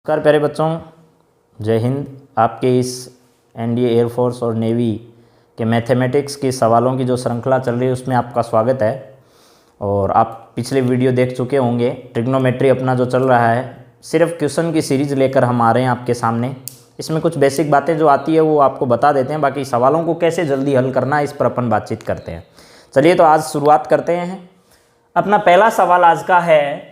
नमस्कार प्यारे बच्चों, जय हिंद। आपके इस एनडीए एयरफोर्स और नेवी के मैथमेटिक्स के सवालों की जो श्रृंखला चल रही है उसमें आपका स्वागत है। और आप पिछले वीडियो देख चुके होंगे। ट्रिग्नोमेट्री अपना जो चल रहा है, सिर्फ क्वेश्चन की सीरीज़ लेकर हम आ रहे हैं आपके सामने। इसमें कुछ बेसिक बातें जो आती है वो आपको बता देते हैं, बाकी सवालों को कैसे जल्दी हल करना है इस पर अपन बातचीत करते हैं। चलिए तो आज शुरुआत करते हैं। अपना पहला सवाल आज का है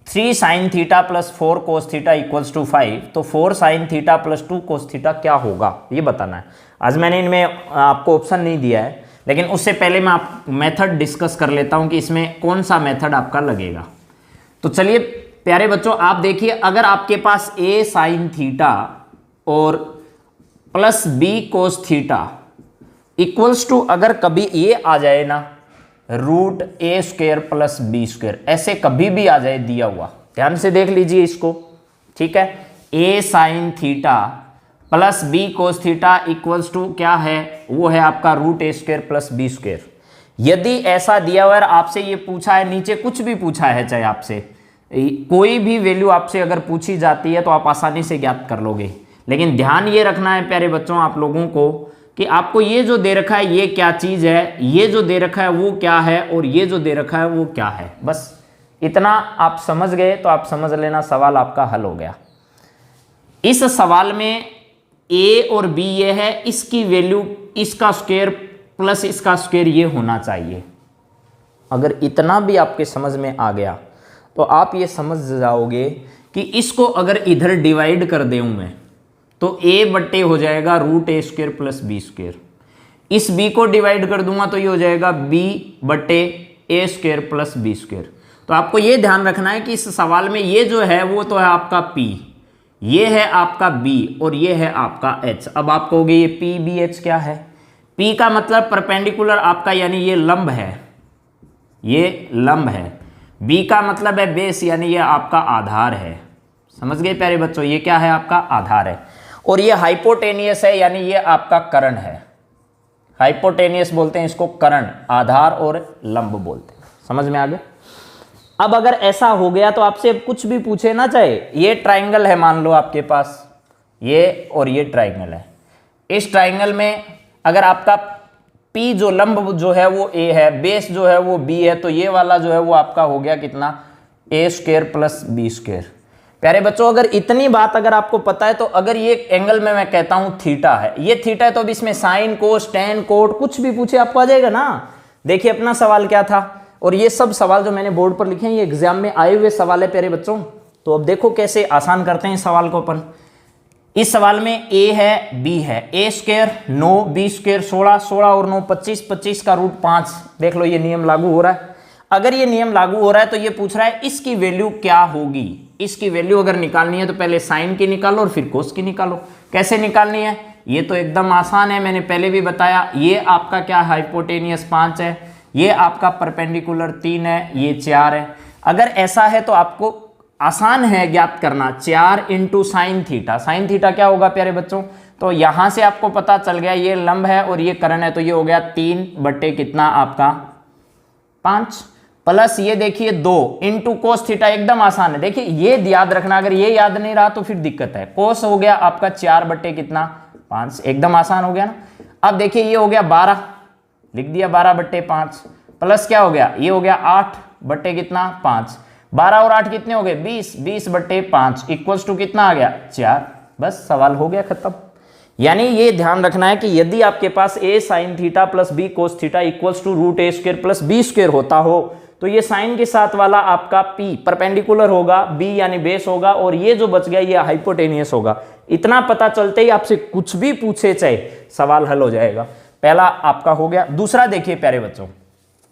3 sin theta plus 4 cos theta equals to 5। तो 4 sin theta plus 2 cos theta क्या होगा ये बताना है। आज मैंने इनमें आपको ऑप्शन नहीं दिया है, लेकिन उससे पहले मैं आप मेथड डिस्कस कर लेता हूं कि इसमें कौन सा मेथड आपका लगेगा। तो चलिए प्यारे बच्चों, आप देखिए, अगर आपके पास a sin थीटा और plus b cos theta equals to, अगर कभी ये आ जाए ना रूट ए स्क्वायर प्लस बी स्क्वायर, ऐसे कभी भी आ जाए दिया हुआ, ध्यान से देख लीजिए इसको, ठीक है। A sine theta plus b cos theta equals to क्या है, वो है आपका रूट ए स्क्वायर प्लस बी स्क्वायर। यदि ऐसा दिया हुआ है, आपसे ये पूछा है, नीचे कुछ भी पूछा है, चाहे आपसे कोई भी वैल्यू आपसे अगर पूछी जाती है तो आप आसानी से ज्ञात कर लोगे। लेकिन ध्यान ये रखना है प्यारे बच्चों आप लोगों को कि आपको ये जो दे रखा है ये क्या चीज है, ये जो दे रखा है वो क्या है, और ये जो दे रखा है वो क्या है। बस इतना आप समझ गए तो आप समझ लेना सवाल आपका हल हो गया। इस सवाल में a और b ये है, इसकी वैल्यू इसका स्क्वायर प्लस इसका स्क्वायर ये होना चाहिए। अगर इतना भी आपके समझ में आ गया तो आप ये समझ जाओगे कि इसको अगर इधर डिवाइड कर दूं मैं तो a बट्टे हो जाएगा रूट ए स्क्वायर प्लस बी स्क्वायर। इस b को डिवाइड कर दूंगा तो ये हो जाएगा b बट्टे ए स्क्वायर प्लस बी स्क्वायर। तो आपको ये ध्यान रखना है कि इस सवाल में ये जो है वो तो है आपका p, ये है आपका b और ये है आपका h। अब आप कहोगे ये p b h क्या है? p का मतलब परपेंडिकुलर आपका, यानी ये लंब है, ये लंब है। b का मतलब है बेस, यानी ये आपका आधार है। समझ गए प्यारे बच्चों, ये क्या है आपका आधार है। और ये हाइपोटेनियस है, यानी ये आपका कर्ण है। हाइपोटेनियस बोलते हैं इसको, कर्ण, आधार और लंब बोलते हैं। समझ में आ गया। अब अगर ऐसा हो गया तो आपसे कुछ भी पूछे ना, चाहे ये ट्राइंगल है, मान लो आपके पास ये और ये ट्राइंगल है। इस ट्राइंगल में अगर आपका P जो लंब जो है वो A है, बेस जो है वो B है, तो ये वाला जो है वो आपका हो गया कितना, ए स्क्वायर प्लस बी स्क्वायर। प्यारे बच्चों अगर इतनी बात अगर आपको पता है तो अगर ये एंगल में मैं कहता हूं थीटा है, ये थीटा है, तो अब इसमें साइन कोस टेन कोट कुछ भी पूछे आपको आ जाएगा ना। देखिए अपना सवाल क्या था, और ये सब सवाल जो मैंने बोर्ड पर लिखे हैं ये एग्जाम में आए हुए सवाल है प्यारे बच्चों। तो अब देखो कैसे आसान करते हैं इस सवाल को अपन। इस सवाल में a है b है, a स्क्वायर 9 b स्क्वायर 16, 16 और 9 25, 25 का रूट 5। देख लो ये नियम लागू हो रहा है। अगर ये नियम लागू हो रहा है तो ये पूछ रहा है इसकी वैल्यू क्या होगी। इसकी वैल्यू अगर निकालनी है तो पहले साइन की निकालो और फिर कोस की निकालो। कैसे निकालनी है ये तो एकदम आसान है, मैंने पहले भी बताया। ये आपका क्या हाइपोटेनियस 5 है, ये आपका परपेंडिकुलर 3 है, ये 4 है। अगर ऐसा है तो आपको आसान है ज्ञात करना, 4 into sine theta. Sine theta क्या होगा प्यारे बच्चों, तो यहां से आपको पता चल गया ये लंब है और ये कर्ण है, तो ये हो गया 3 बट्टे कितना आपका 5, प्लस ये देखिए 2 इंटू कोस थीटा। एकदम आसान है, देखिए ये याद रखना, अगर ये याद नहीं रहा तो फिर दिक्कत है। कोस हो गया आपका 4 बट्टे कितना 5, एकदम आसान हो गया ना। अब देखिए ये हो गया 12, लिख दिया 12 बट्टे 5, प्लस क्या हो गया, ये हो गया 8 बट्टे कितना 5, 12 और 8 कितने हो गए 20, 20 बट्टे 5 इक्वल्स टू कितना आ गया 4। बस सवाल हो गया खत्म। यानी ये ध्यान रखना है कि यदि आपके पास a sine theta plus b cos theta equals to root A square plus B square होता हो तो ये साइन के साथ वाला आपका p परपेंडिकुलर होगा, b यानी बेस होगा, और ये जो बच गया ये हाइपोटेनियस होगा। इतना पता चलते ही आपसे कुछ भी पूछे चाहे सवाल हल हो जाएगा। पहला आपका हो गया। दूसरा देखिए प्यारे बच्चों,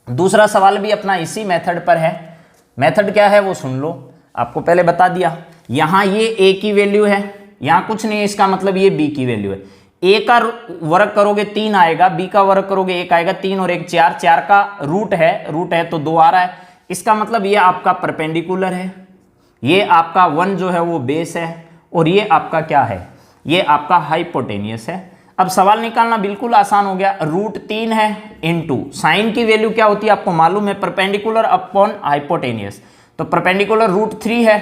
दूसरा सवाल भी अपना इसी मेथड पर है। मेथड क्या है वो सुन लो, आपको पहले बता दिया। यहां ये a की वैल्यू है, यहां कुछ नहीं है, इसका मतलब ये b की वैल्यू है। a का वर्ग करोगे 3 आएगा, b का वर्ग करोगे 1 आएगा, 3 और 1 4, 4 का रूट है तो 2 आ रहा है। इसका मतलब ये आपका परपेंडिकुलर है, ये आपका 1 जो है वो बेस है, और ये आपका क्या है, ये आपका हाइपोटेनियस है। अब सवाल निकालना बिल्कुल आसान हो गया। रूट 3 है इंटू साइन की वैल्यू क्या होती है आपको मालूम है, परपेंडिकुलर अपॉन हाइपोटेनियस। तो परपेंडिकुलर रूट 3 है,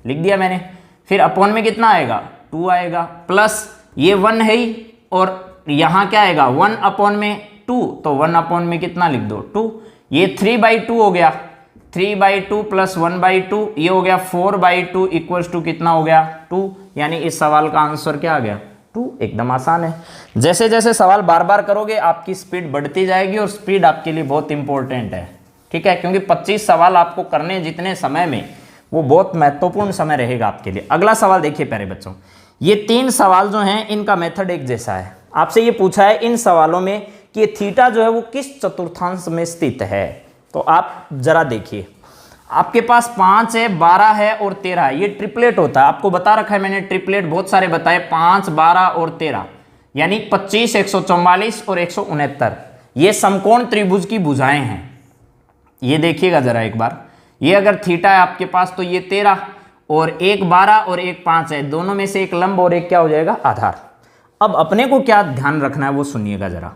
लिख दिया मैंने। फिर अपॉन में कितना आएगा 2 आएगा, प्लस ये 1 है ही, और यहाँ क्या आएगा 1 अपॉन में 2, तो 1 अपॉन में कितना लिख दो 2, ये 3/2 हो गया, 3/2 प्लस 1/2 ये हो गया 4/2 इक्वल्स टू कितना हो गया 2। यानी इस सवाल का आंसर क्या आ गया 2। एकदम आसान है। जैसे जैसे सवाल बार बार करोगे आपकी स्पीड बढ़ती जाएगी, और स्पीड आपके लिए बहुत इंपॉर्टेंट है, ठीक है, क्योंकि 25 सवाल आपको करने जितने समय में, वो बहुत महत्वपूर्ण समय रहेगा आपके लिए। अगला सवाल देखिए प्यारे बच्चों, ये 3 सवाल जो हैं इनका मेथड एक जैसा है। आपसे ये पूछा है इन सवालों में कि ये थीटा जो है वो किस चतुर्थांश में स्थित है। तो आप जरा देखिए, आपके पास 5 है, 12 है और 13 है, ये ट्रिपलेट होता है, आपको बता रखा है मैंने, ट्रिपलेट बहुत सारे बताए, 5, 12 और 13, यानी 25, 144 और 169, ये समकोण त्रिभुज की भुजाएं हैं। ये देखिएगा जरा एक बार, ये अगर थीटा है आपके पास तो ये 13 और एक 12 और एक 5 है, दोनों में से एक लंब और एक क्या हो जाएगा आधार। अब अपने को क्या ध्यान रखना है वो सुनिएगा जरा।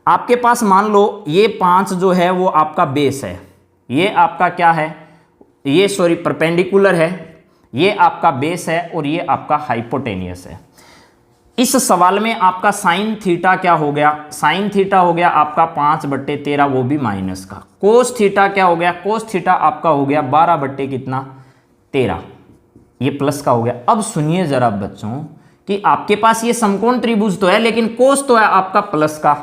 आपके पास मान लो ये 5 जो है वो आपका बेस है, ये आपका क्या है, ये सॉरी परपेंडिकुलर है, ये आपका बेस है और ये आपका हाइपोटेनियस है। इस सवाल में आपका साइन थीटा क्या हो गया, साइन थीटा हो गया आपका 5/13, वो भी माइनस का। कोस थीटा क्या हो गया, कोस थीटा आपका हो गया 12/13, ये प्लस का हो गया। अब सुनिए जरा बच्चों कि आपके पास ये समकोण त्रिभुज तो है, लेकिन कोस तो है आपका प्लस का।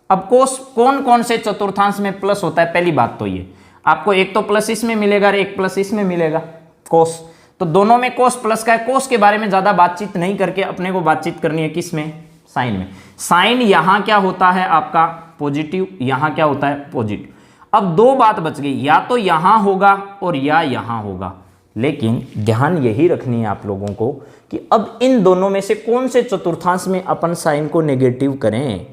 अब कोस कौन कौन से चतुर्थांश में प्लस होता है, पहली बात तो ये आपको एक तो प्लस इसमें मिलेगा और एक प्लस इसमें मिलेगा, कोस, तो दोनों में कोस प्लस का है। कोस के बारे में ज्यादा बातचीत नहीं करके अपने को बातचीत करनी है किसमें, साइन में। साइन यहां क्या होता है आपका पॉजिटिव, यहां क्या होता है पॉजिटिव। अब 2 बात बच गई, या तो यहां होगा और या यहां होगा, लेकिन ध्यान यही रखनी है आप लोगों को कि अब इन दोनों में से कौन से चतुर्थांश में अपन साइन को नेगेटिव करें।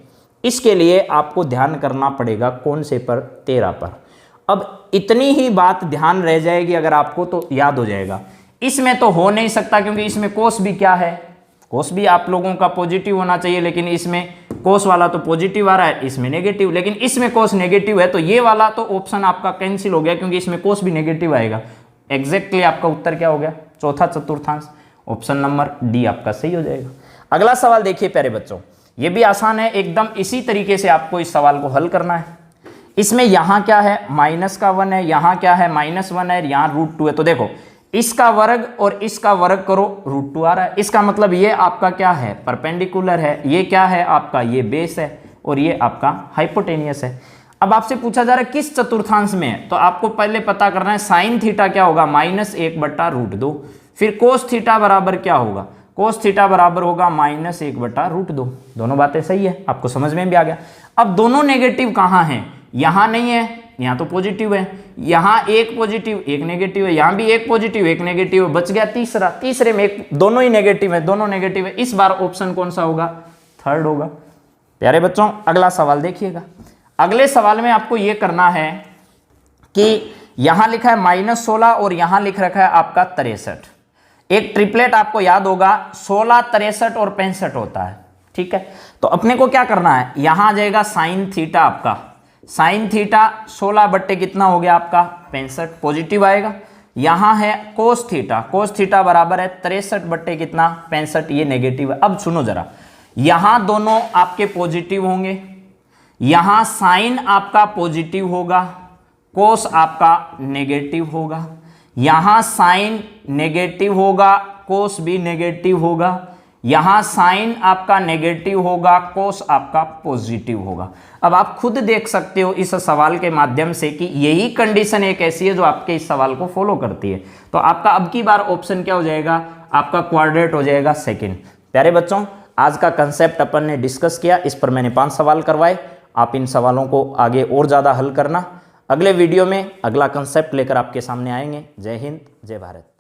इसके लिए आपको ध्यान करना पड़ेगा कौन से पर, 13 पर। अब इतनी ही बात ध्यान रह जाएगी अगर आपको, तो याद हो जाएगा। इसमें तो हो नहीं सकता क्योंकि इसमें कोस भी क्या है, कोस भी आप लोगों का पॉजिटिव होना चाहिए, लेकिन इसमें कोस वाला तो पॉजिटिव आ रहा है, इसमें नेगेटिव, लेकिन इसमें कोस नेगेटिव है, तो ये वाला तो ऑप्शन आपका कैंसिल हो गया क्योंकि इसमें कोस भी नेगेटिव आएगा। एग्जैक्टली आपका उत्तर क्या हो गया, चौथा चतुर्थांश, ऑप्शन नंबर डी आपका सही हो जाएगा। अगला सवाल देखिए प्यारे बच्चों, ये भी आसान है एकदम, इसी तरीके से आपको इस सवाल को हल करना है। इसमें यहाँ क्या है -1 है, यहाँ क्या है -1 है, यहाँ √2 है। तो देखो इसका वर्ग और इसका वर्ग करो, √2 आ रहा है। इसका मतलब ये आपका क्या है परपेंडिकुलर है, ये क्या है आपका, ये बेस है और ये आपका हाइपोटेनियस है। अब आपसे पूछा जा रहा है किस चतुर्थांश में है, तो आपको पहले पता करना है साइन थीटा क्या होगा -1/√2, फिर कोस थीटा बराबर क्या होगा, कोस थीटा बराबर होगा -1/√2। दोनों बातें सही है, आपको समझ में भी आ गया। अब दोनों नेगेटिव कहाँ हैं, यहाँ नहीं है, यहाँ तो पॉजिटिव है, यहाँ एक पॉजिटिव एक नेगेटिव है, यहाँ भी एक पॉजिटिव एक नेगेटिव है, बच गया तीसरा, तीसरे में एक, दोनों ही नेगेटिव है, दोनों नेगेटिव है। इस बार ऑप्शन कौन सा होगा, थर्ड होगा। प्यारे बच्चों अगला सवाल देखिएगा। अगले सवाल में आपको ये करना है कि यहाँ लिखा है -16 और यहाँ लिख रखा है आपका 63। एक ट्रिपलेट आपको याद होगा 16, 63 और 65 होता है, ठीक है। तो अपने को क्या करना है, यहाँ आ जाएगा साइन थीटा, आपका साइन थीटा 16 बट्टे कितना हो गया आपका 65, पॉजिटिव आएगा। यहाँ है कोस थीटा, कोस थीटा बराबर है 63 बट्टे कितना 65, ये नेगेटिव है। अब सुनो जरा, यहाँ दोनों आपके पॉजिटिव होंगे, यहाँ साइन आपका पॉजिटिव होगा, कोस आपका नेगेटिव होगा, यहाँ साइन नेगेटिव होगा, कोस भी नेगेटिव होगा, यहाँ साइन आपका नेगेटिव होगा, कोस आपका पॉजिटिव होगा। अब आप खुद देख सकते हो इस सवाल के माध्यम से कि यही कंडीशन एक ऐसी है जो आपके इस सवाल को फॉलो करती है। तो आपका अब की बार ऑप्शन क्या हो जाएगा, आपका क्वाड्रेट हो जाएगा सेकंड। प्यारे बच्चों आज का कंसेप्ट अपन ने डिस्कस किया, इस पर मैंने 5 सवाल करवाए। आप इन सवालों को आगे और ज़्यादा हल करना। अगले वीडियो में अगला कंसेप्ट लेकर आपके सामने आएंगे। जय हिंद, जय भारत।